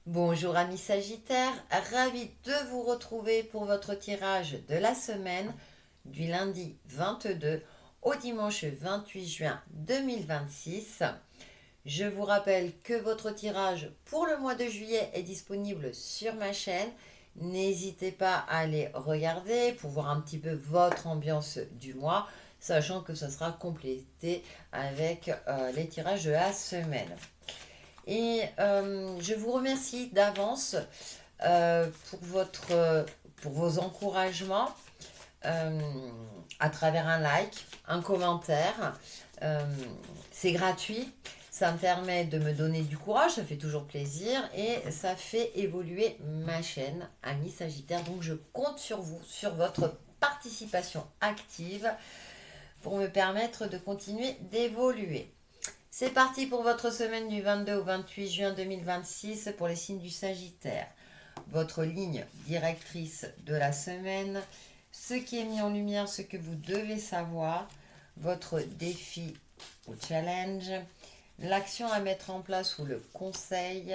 Bonjour amis Sagittaires, ravi de vous retrouver pour votre tirage de la semaine du lundi 22 au dimanche 28 juin 2026. Je vous rappelle que votre tirage pour le mois de juillet est disponible sur ma chaîne. N'hésitez pas à aller regarder pour voir un petit peu votre ambiance du mois, sachant que ça sera complété avec les tirages de la semaine. Et je vous remercie d'avance pour vos encouragements euh, à travers un like, un commentaire. Euh, c'est gratuit. Ça me permet de me donner du courage, ça fait toujours plaisir et ça fait évoluer ma chaîne, Amis Sagittaire. Donc je compte sur vous, sur votre participation active pour me permettre de continuer d'évoluer. C'est parti pour votre semaine du 22 au 28 juin 2026 pour les signes du Sagittaire. Votre ligne directrice de la semaine, ce qui est mis en lumière, ce que vous devez savoir, votre défi ou challenge, l'action à mettre en place ou le conseil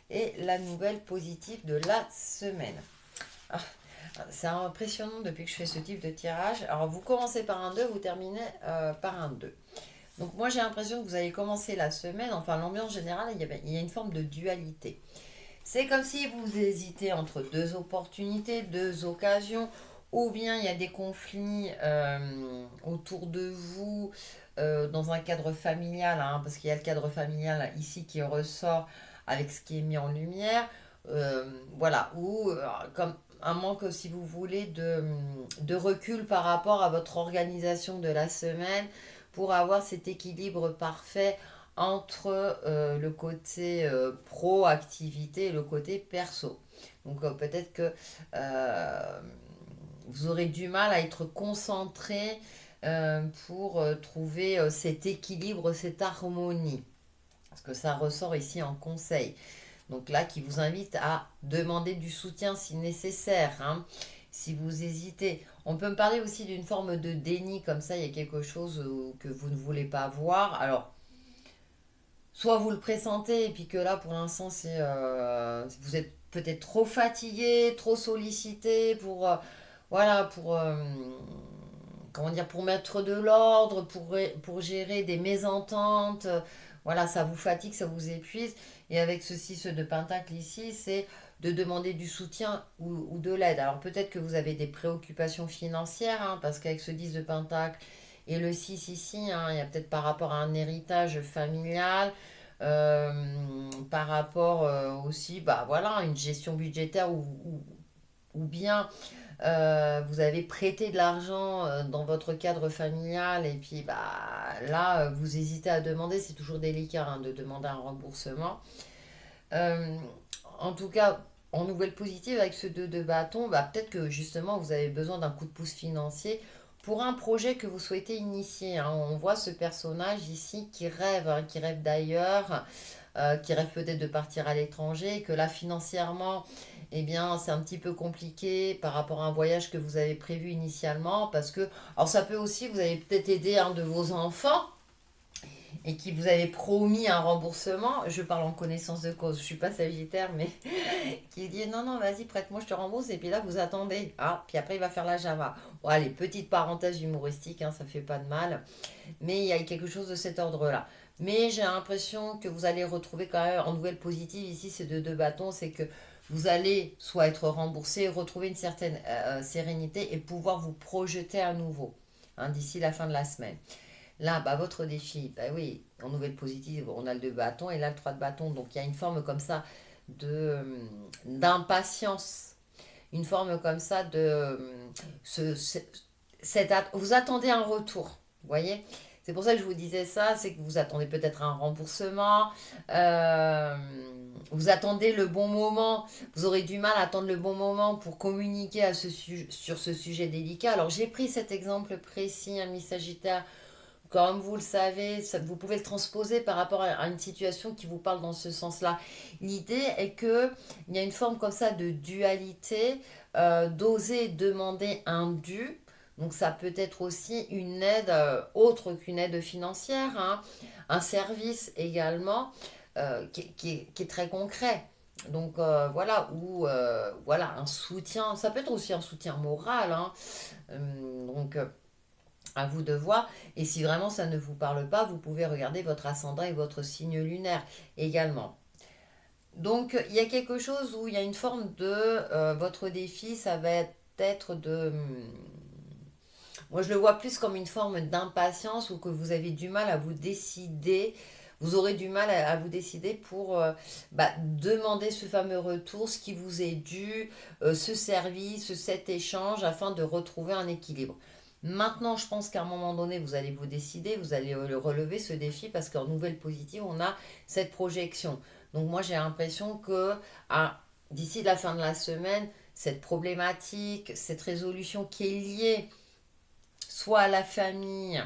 et la nouvelle positive de la semaine. Ah, c'est impressionnant depuis que je fais ce type de tirage. Alors vous commencez par un 2, vous terminez par un 2. Donc moi j'ai l'impression que vous avez commencé la semaine, enfin l'ambiance générale, il y a une forme de dualité. C'est comme si vous hésitez entre deux opportunités, deux occasions, ou bien il y a des conflits autour de vous dans un cadre familial, hein, parce qu'il y a le cadre familial ici qui ressort avec ce qui est mis en lumière. Voilà, ou comme un manque, si vous voulez, de recul par rapport à votre organisation de la semaine pour avoir cet équilibre parfait entre le côté pro-activité et le côté perso. Donc peut-être que euh, vous aurez du mal à être concentré pour trouver cet équilibre, cette harmonie. Parce que ça ressort ici en conseil. Donc là, qui vous invite à demander du soutien si nécessaire, hein. Si vous hésitez, on peut me parler aussi d'une forme de déni, comme ça, il y a quelque chose que vous ne voulez pas voir. Alors, soit vous le pressentez, et puis que là, pour l'instant, vous êtes peut-être trop fatigué, trop sollicité voilà, comment dire, pour mettre de l'ordre, pour gérer des mésententes. Voilà, ça vous fatigue, ça vous épuise. Et avec ce de Pentacle ici, c'est de demander du soutien ou de l'aide. Alors peut-être que vous avez des préoccupations financières, hein, parce qu'avec ce 10 de Pentacle et le 6 ici, hein, il y a peut-être par rapport à un héritage familial, par rapport aussi, bah voilà, une gestion budgétaire ou bien vous avez prêté de l'argent dans votre cadre familial et puis bah là vous hésitez à demander, c'est toujours délicat hein, de demander un remboursement. Euh, En tout cas, en nouvelle positive avec ce 2 de bâton, bah, peut-être que justement vous avez besoin d'un coup de pouce financier pour un projet que vous souhaitez initier, hein. On voit ce personnage ici qui rêve, hein, qui rêve d'ailleurs, qui rêve peut-être de partir à l'étranger, que là financièrement, eh bien, c'est un petit peu compliqué par rapport à un voyage que vous avez prévu initialement, parce que, alors ça peut aussi, vous avez peut-être aidé un de vos enfants et qui vous avait promis un remboursement, je parle en connaissance de cause, je suis pas sagittaire, mais qui dit non, non, vas-y, prête-moi, je te rembourse, et puis là, vous attendez. Ah, puis après, il va faire la Java. Bon, allez, petite parenthèse humoristique, hein, ça fait pas de mal, mais il y a quelque chose de cet ordre-là. Mais j'ai l'impression que vous allez retrouver quand même en nouvelle positive ici, ces deux bâtons, c'est que vous allez soit être remboursé, retrouver une certaine sérénité et pouvoir vous projeter à nouveau hein, d'ici la fin de la semaine. Là, bah, votre défi, bah oui, en nouvelle positive, on a le 2 bâtons et là le 3 de bâton. Donc il y a une forme comme ça d'impatience, une forme comme ça ce, ce- vous attendez un retour, vous voyez? C'est pour ça que je vous disais ça, c'est que vous attendez peut-être un remboursement, euh, vous attendez le bon moment, vous aurez du mal à attendre le bon moment pour communiquer sur ce sujet délicat. Alors j'ai pris cet exemple précis, ami Sagittaire, comme vous le savez, vous pouvez le transposer par rapport à une situation qui vous parle dans ce sens-là. L'idée est que il y a une forme comme ça de dualité, d'oser demander un dû. Donc ça peut être aussi une aide autre qu'une aide financière, hein, un service également qui est très concret. Donc voilà, ou voilà, un soutien, ça peut être aussi un soutien moral, hein. Donc à vous de voir. Et si vraiment ça ne vous parle pas, vous pouvez regarder votre ascendant et votre signe lunaire également. Donc il y a quelque chose où il y a une forme de votre défi, ça va être de moi, je le vois plus comme une forme d'impatience ou que vous avez du mal à vous décider. Vous aurez du mal à vous décider pour demander ce fameux retour, ce qui vous est dû, ce service, cet échange, afin de retrouver un équilibre. Maintenant, je pense qu'à un moment donné, vous allez vous décider, vous allez le relever, ce défi, parce qu'en nouvelle positive, on a cette projection. Donc moi, j'ai l'impression que d'ici la fin de la semaine, cette problématique, cette résolution qui est liée soit à la famille,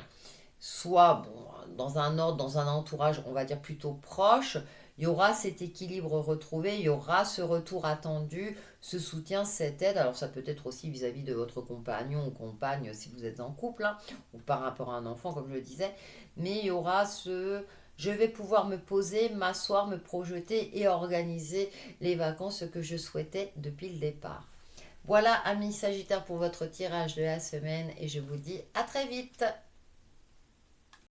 soit bon, dans un ordre, dans un entourage, on va dire plutôt proche, il y aura cet équilibre retrouvé, il y aura ce retour attendu, ce soutien, cette aide. Alors ça peut être aussi vis-à-vis de votre compagnon ou compagne si vous êtes en couple, hein, ou par rapport à un enfant, comme je le disais. Mais il y aura ce... Je vais pouvoir me poser, m'asseoir, me projeter et organiser les vacances que je souhaitais depuis le départ. Voilà, amis Sagittaires, pour votre tirage de la semaine et je vous dis à très vite.